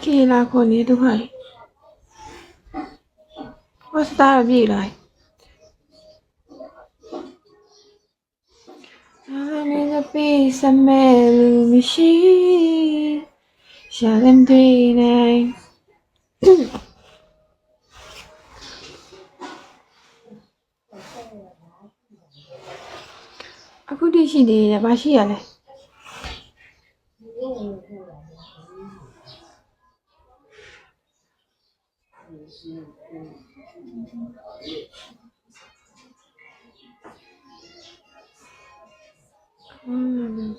ကေလာခေါ်နေတော့ဟာဝတ်တာပြေးလိုက်I'm in a piece of melody machine. Shalim dreaming. အခုတည်းရှိသေးတယ်မရှိရလဲ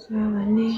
စားပါနဲ့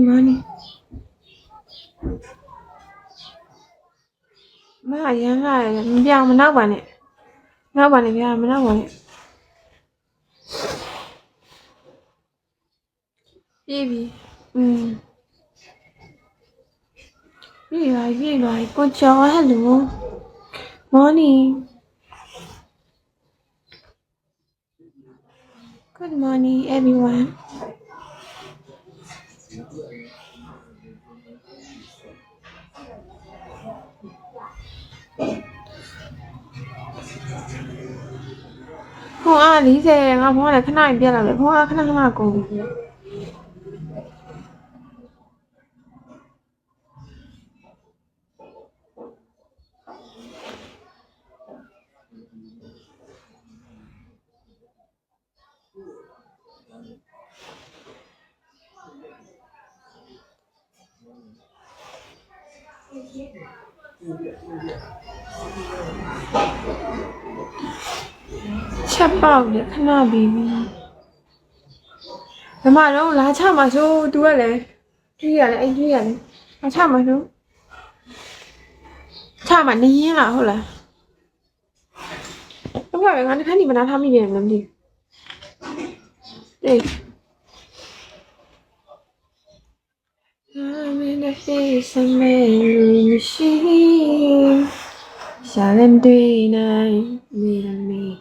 morning မအရင်ကမပြောင်းမနောက်ပါနဲ့နောက်ပါနဲ့ဗျာမနောက်ပါနဲ့ပြေးပြီပြေးလာကိုကျော် hello morning good morning everyoneဖုန်းအား40ငါဖုန်းကလည်းခဏပြတ်လာပဲဖုန်းအားခဏကုန်ပြီချက်ပေါက်လေခဏပြီးပြီဓမ္မတော့လာချမှာဆို तू ကလည်းတွေးရလဲအဲ့တွေးရလဲလာချမှာဆိုချမှာနေရင်လားဟုတ်လားတော့ပဲငါတစ်ခါနေမနာထားမိတယ်မသိအေးI'm in a face of melody machine. Shalim dreaming, me.